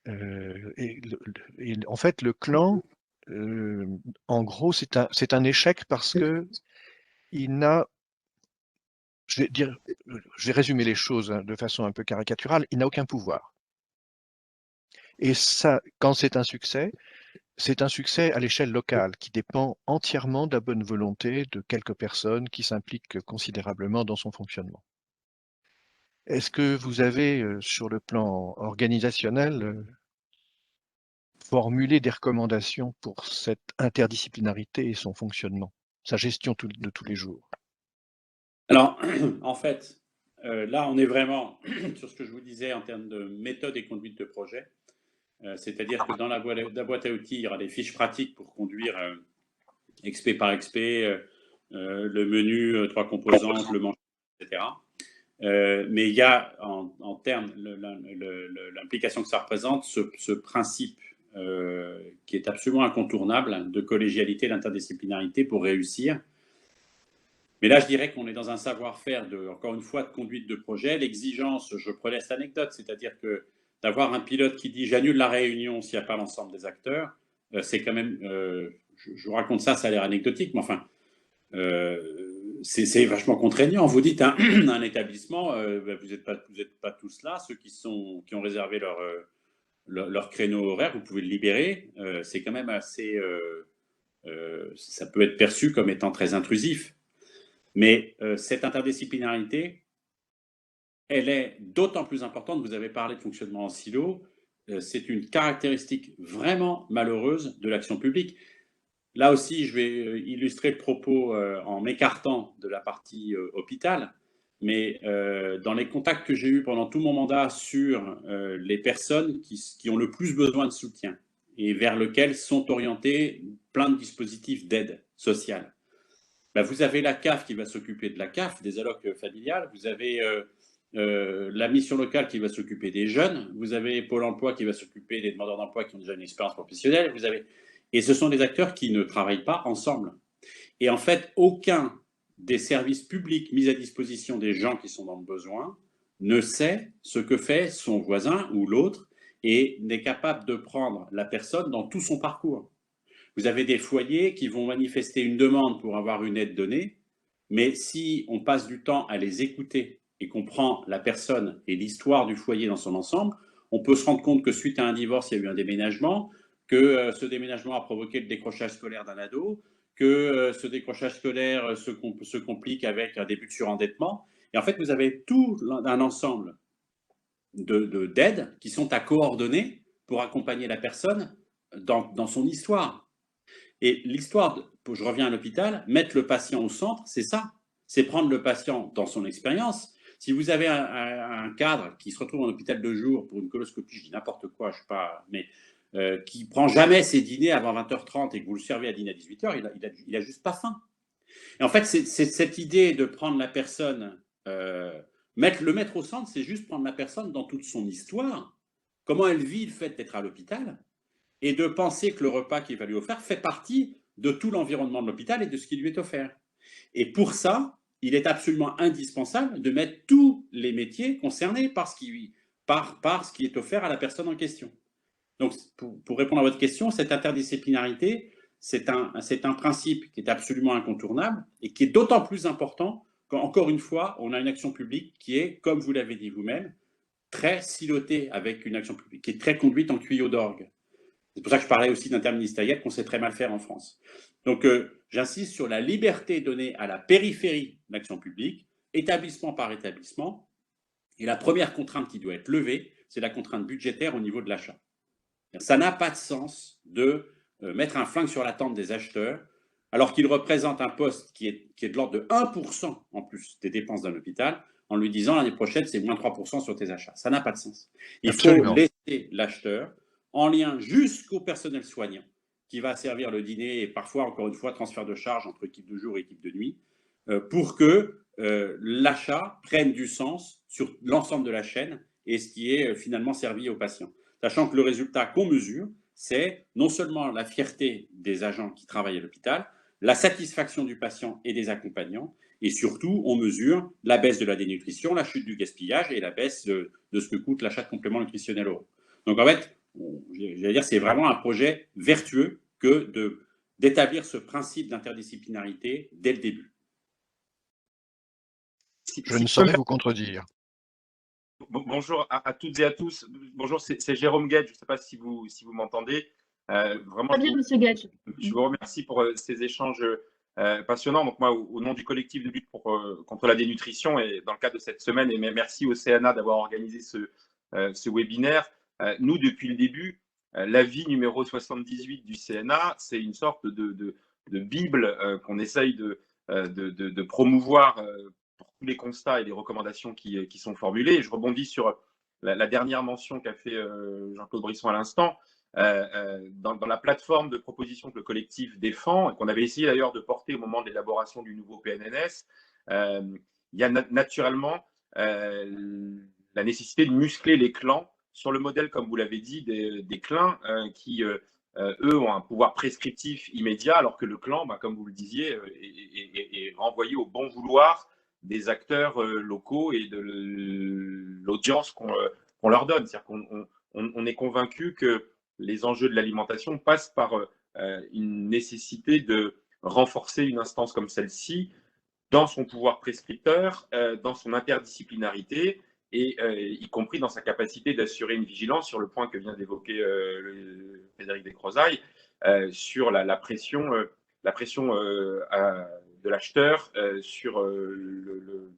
Et en fait, le clan, en gros, c'est un échec parce que il n'a, je vais résumer les choses de façon un peu caricaturale, il n'a aucun pouvoir. Et ça, quand c'est un succès à l'échelle locale qui dépend entièrement de la bonne volonté de quelques personnes qui s'impliquent considérablement dans son fonctionnement. Est-ce que vous avez, sur le plan organisationnel, formulé des recommandations pour cette interdisciplinarité et son fonctionnement, sa gestion de tous les jours? Alors, en fait, là, on est vraiment sur ce que je vous disais en termes de méthode et conduite de projet. C'est-à-dire que dans la boîte à outils, il y aura des fiches pratiques pour conduire XP par XP, le menu, 3 composantes, le manger, etc. Mais il y a en termes l'implication que ça représente, ce principe qui est absolument incontournable de collégialité, d'interdisciplinarité pour réussir. Mais là, je dirais qu'on est dans un savoir-faire, encore une fois, de conduite de projet. L'exigence, je prenais cette anecdote, c'est-à-dire que d'avoir un pilote qui dit « j'annule la réunion s'il n'y a pas l'ensemble des acteurs », c'est quand même, je vous raconte ça, ça a l'air anecdotique, mais enfin, c'est vachement contraignant. Vous dites à un établissement, vous n'êtes pas tous là, ceux qui ont réservé leur créneau horaire, vous pouvez le libérer. C'est quand même assez, ça peut être perçu comme étant très intrusif. Mais cette interdisciplinarité, elle est d'autant plus importante. Vous avez parlé de fonctionnement en silo. C'est une caractéristique vraiment malheureuse de l'action publique. Là aussi, je vais illustrer le propos en m'écartant de la partie hôpital. mais dans les contacts que j'ai eus pendant tout mon mandat sur les personnes qui ont le plus besoin de soutien et vers lesquelles sont orientés plein de dispositifs d'aide sociale. Ben, vous avez la CAF qui va s'occuper de la CAF, des allocs familiales, vous avez la mission locale qui va s'occuper des jeunes, vous avez Pôle emploi qui va s'occuper des demandeurs d'emploi qui ont déjà une expérience professionnelle, et ce sont des acteurs qui ne travaillent pas ensemble. Et en fait, aucun des services publics mis à disposition des gens qui sont dans le besoin ne sait ce que fait son voisin ou l'autre et n'est capable de prendre la personne dans tout son parcours. Vous avez des foyers qui vont manifester une demande pour avoir une aide donnée, mais si on passe du temps à les écouter et qu'on prend la personne et l'histoire du foyer dans son ensemble, on peut se rendre compte que suite à un divorce, il y a eu un déménagement, que ce déménagement a provoqué le décrochage scolaire d'un ado, que ce décrochage scolaire se complique avec un début de surendettement. Et en fait, vous avez tout un ensemble d'aides qui sont à coordonner pour accompagner la personne dans son histoire. Et l'histoire, je reviens à l'hôpital, mettre le patient au centre, c'est ça. C'est prendre le patient dans son expérience. Si vous avez un cadre qui se retrouve en hôpital de jour pour une coloscopie, je dis n'importe quoi, je ne sais pas, mais qui prend jamais ses dîners avant 20h30 et que vous le servez à dîner à 18h, il a juste pas faim. Et en fait, c'est cette idée de prendre la personne, le mettre au centre, c'est juste prendre la personne dans toute son histoire, comment elle vit le fait d'être à l'hôpital, et de penser que le repas qui va lui offrir fait partie de tout l'environnement de l'hôpital et de ce qui lui est offert. Et pour ça, il est absolument indispensable de mettre tous les métiers concernés par ce qui est offert à la personne en question. Donc, pour répondre à votre question, cette interdisciplinarité, c'est un principe qui est absolument incontournable et qui est d'autant plus important qu'encore une fois, on a une action publique qui est, comme vous l'avez dit vous-même, très silotée avec une action publique, qui est très conduite en tuyau d'orgue. C'est pour ça que je parlais aussi d'interministériel qu'on sait très mal faire en France. Donc, j'insiste sur la liberté donnée à la périphérie de l'action publique, établissement par établissement. Et la première contrainte qui doit être levée, c'est la contrainte budgétaire au niveau de l'achat. Ça n'a pas de sens de mettre un flingue sur la tempe des acheteurs alors qu'ils représentent un poste qui est de l'ordre de 1% en plus des dépenses d'un hôpital en lui disant l'année prochaine, c'est moins 3% sur tes achats. Ça n'a pas de sens. Il faut laisser l'acheteur en lien jusqu'au personnel soignant qui va servir le dîner et parfois, encore une fois, transfert de charge entre équipe de jour et équipe de nuit pour que l'achat prenne du sens sur l'ensemble de la chaîne et ce qui est finalement servi aux patients. Sachant que le résultat qu'on mesure, c'est non seulement la fierté des agents qui travaillent à l'hôpital, la satisfaction du patient et des accompagnants, et surtout, on mesure la baisse de la dénutrition, la chute du gaspillage et la baisse de ce que coûte l'achat de compléments nutritionnels oraux. Donc en fait, j'allais dire, c'est vraiment un projet vertueux que d'établir ce principe d'interdisciplinarité dès le début. Je ne saurais vous contredire. Bonjour à toutes et à tous. Bonjour, c'est Jérôme Gage. Je ne sais pas si vous m'entendez. Vraiment, très bien, monsieur Gage. Je vous remercie pour ces échanges passionnants. Donc moi, au nom du collectif de lutte contre la dénutrition et dans le cadre de cette semaine, et merci au CNA d'avoir organisé ce webinaire. Nous, depuis le début, l'avis numéro 78 du CNA, c'est une sorte de bible qu'on essaye de promouvoir pour tous les constats et les recommandations qui sont formulées. Et je rebondis sur la dernière mention qu'a fait Jean-Claude Brisson à l'instant. Dans la plateforme de proposition que le collectif défend, et qu'on avait essayé d'ailleurs de porter au moment de l'élaboration du nouveau PNNS, il y a naturellement la nécessité de muscler les clans sur le modèle, comme vous l'avez dit, des clans qui, eux, ont un pouvoir prescriptif immédiat, alors que le clan, comme vous le disiez, est renvoyé au bon vouloir des acteurs locaux et de l'audience qu'on leur donne. C'est-à-dire qu'on est convaincu que les enjeux de l'alimentation passent par une nécessité de renforcer une instance comme celle-ci dans son pouvoir prescripteur, dans son interdisciplinarité, et y compris dans sa capacité d'assurer une vigilance sur le point que vient d'évoquer Frédéric Descrozaille, sur la pression de l'acheteur sur le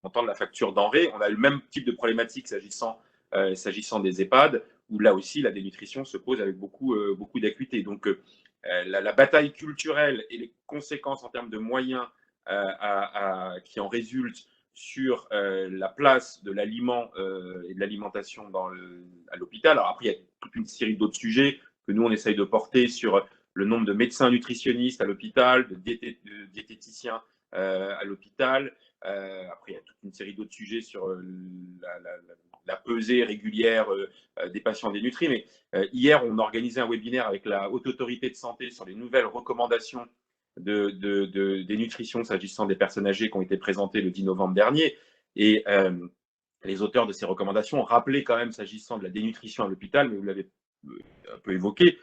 montant de la facture denrée. On a le même type de problématique s'agissant des EHPAD, où là aussi la dénutrition se pose avec beaucoup d'acuité. Donc la bataille culturelle et les conséquences en termes de moyens qui en résultent sur la place de l'aliment et de l'alimentation à l'hôpital. Alors après, il y a toute une série d'autres sujets que nous, on essaye de porter sur le nombre de médecins nutritionnistes à l'hôpital, de diététiciens à l'hôpital. Après, il y a toute une série d'autres sujets sur la pesée régulière des patients dénutris. Mais hier, on a organisé un webinaire avec la Haute Autorité de Santé sur les nouvelles recommandations des nutritions s'agissant des personnes âgées qui ont été présentées le 10 novembre dernier. Et les auteurs de ces recommandations ont rappelé quand même, s'agissant de la dénutrition à l'hôpital, mais vous l'avez un peu évoqué,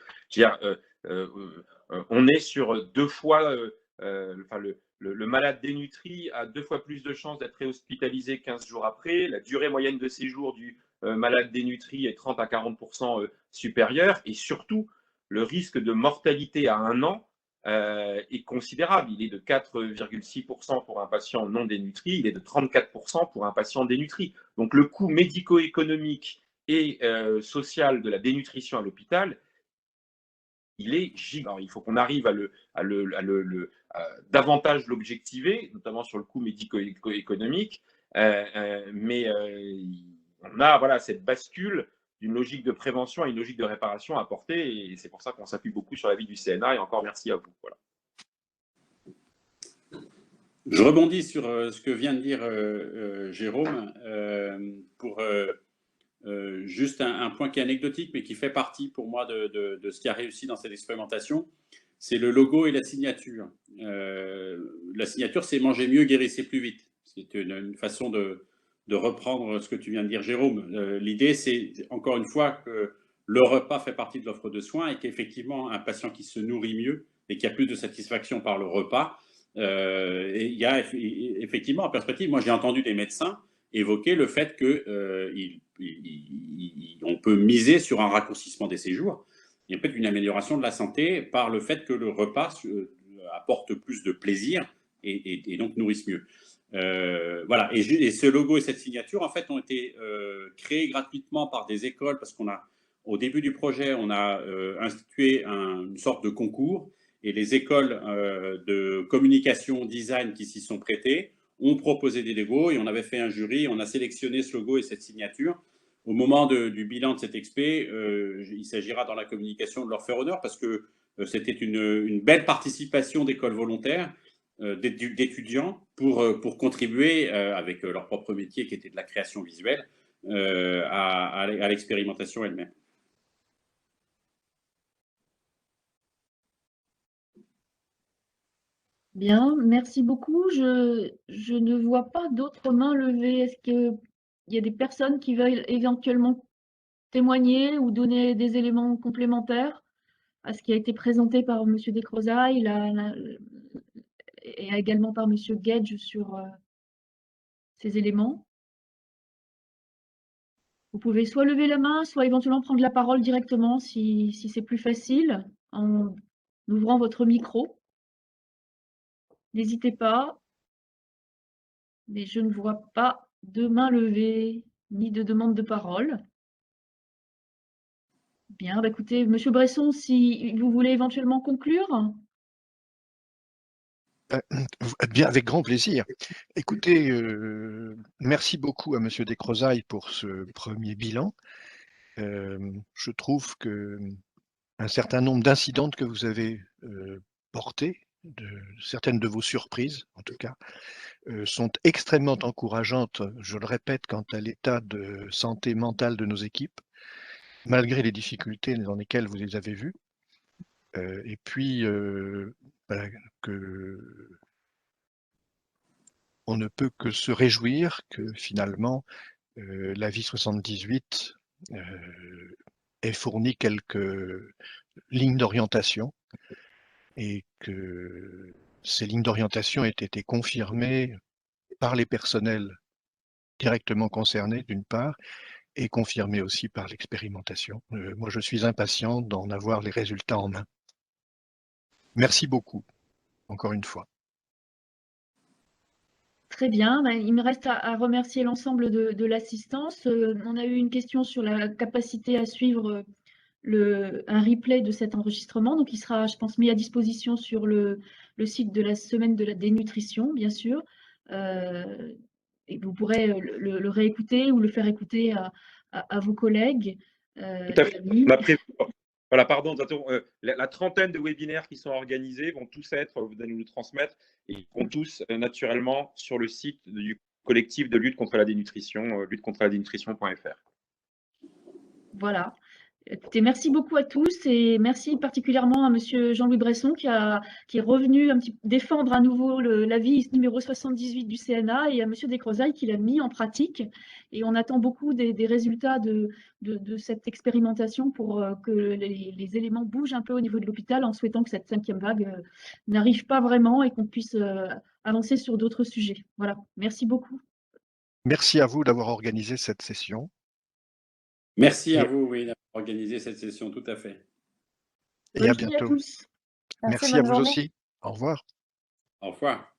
on est sur 2 fois, le malade dénutri a 2 fois plus de chances d'être réhospitalisé 15 jours après. La durée moyenne de séjour du malade dénutri est 30 à 40% supérieure. Et surtout, le risque de mortalité à 1 an est considérable. Il est de 4,6% pour un patient non dénutri, il est de 34% pour un patient dénutri. Donc le coût médico-économique et social de la dénutrition à l'hôpital, il est gigant. Il faut qu'on arrive à davantage l'objectiver, notamment sur le coût médico-économique. Mais on a cette bascule d'une logique de prévention à une logique de réparation à apporter. Et c'est pour ça qu'on s'appuie beaucoup sur l'avis du CNA. Et encore merci à vous. Voilà. Je rebondis sur ce que vient de dire Jérôme pour juste un point qui est anecdotique, mais qui fait partie pour moi de ce qui a réussi dans cette expérimentation. C'est le logo et la signature. La signature, c'est « manger mieux, guérissez plus vite ». C'est une façon de reprendre ce que tu viens de dire, Jérôme. L'idée, c'est encore une fois que le repas fait partie de l'offre de soins et qu'effectivement, un patient qui se nourrit mieux et qui a plus de satisfaction par le repas, et il y a effectivement en perspective, moi j'ai entendu des médecins évoquer le fait qu'on peut miser sur un raccourcissement des séjours et peut-être une amélioration de la santé par le fait que le repas apporte plus de plaisir et donc nourrisse mieux. Voilà. Et ce logo et cette signature, en fait, ont été créés gratuitement par des écoles parce au début du projet, on a institué une sorte de concours et les écoles de communication, design qui s'y sont prêtées ont proposé des logos et on avait fait un jury, on a sélectionné ce logo et cette signature. Au moment du bilan de cette expé, il s'agira dans la communication de leur faire honneur parce que c'était une belle participation d'écoles volontaires, d'étudiants pour contribuer avec leur propre métier qui était de la création visuelle à l'expérimentation elle-même. Bien, merci beaucoup. Je ne vois pas d'autres mains levées. Est-ce qu'il y a des personnes qui veulent éventuellement témoigner ou donner des éléments complémentaires à ce qui a été présenté par M. Descrozaille et également par M. Gage sur ces éléments? Vous pouvez soit lever la main, soit éventuellement prendre la parole directement si c'est plus facile en ouvrant votre micro. N'hésitez pas, mais je ne vois pas de main levée ni de demande de parole. Bien, bah écoutez, M. Bresson, si vous voulez éventuellement conclure. Bien, avec grand plaisir. Écoutez, merci beaucoup à M. Descrozaille pour ce premier bilan. Je trouve qu'un certain nombre d'incidentes que vous avez portées, certaines de vos surprises en tout cas, sont extrêmement encourageantes, je le répète, quant à l'état de santé mentale de nos équipes, malgré les difficultés dans lesquelles vous les avez vues. Et puis, on ne peut que se réjouir que finalement, l'avis 78 ait fourni quelques lignes d'orientation et que ces lignes d'orientation aient été confirmées par les personnels directement concernés d'une part et confirmées aussi par l'expérimentation. Moi, je suis impatient d'en avoir les résultats en main. Merci beaucoup, encore une fois. Très bien, il me reste à remercier l'ensemble de l'assistance. On a eu une question sur la capacité à suivre un replay de cet enregistrement. Donc, il sera, je pense, mis à disposition sur le site de la semaine de la dénutrition, bien sûr. et vous pourrez le réécouter ou le faire écouter à vos collègues Tout à et fait. amis. On a prévu, voilà, pardon, la trentaine de webinaires qui sont organisés vont tous être, vous allez nous le transmettre, et ils vont tous naturellement sur le site du collectif de lutte contre la dénutrition, luttecontreladenutrition.fr. Voilà. Écoutez, merci beaucoup à tous et merci particulièrement à Monsieur Jean-Louis Bresson qui est revenu défendre à nouveau l'avis numéro 78 du CNA et à Monsieur Descrozailles qui l'a mis en pratique. Et on attend beaucoup des résultats de cette expérimentation pour que les éléments bougent un peu au niveau de l'hôpital en souhaitant que cette 5e vague n'arrive pas vraiment et qu'on puisse avancer sur d'autres sujets. Voilà, merci beaucoup. Merci à vous d'avoir organisé cette session. Merci à vous, oui, d'avoir organisé cette session, tout à fait. Et à Bonne journée à bientôt. tous. Merci à bonne vous journée. aussi. Au revoir. Au revoir.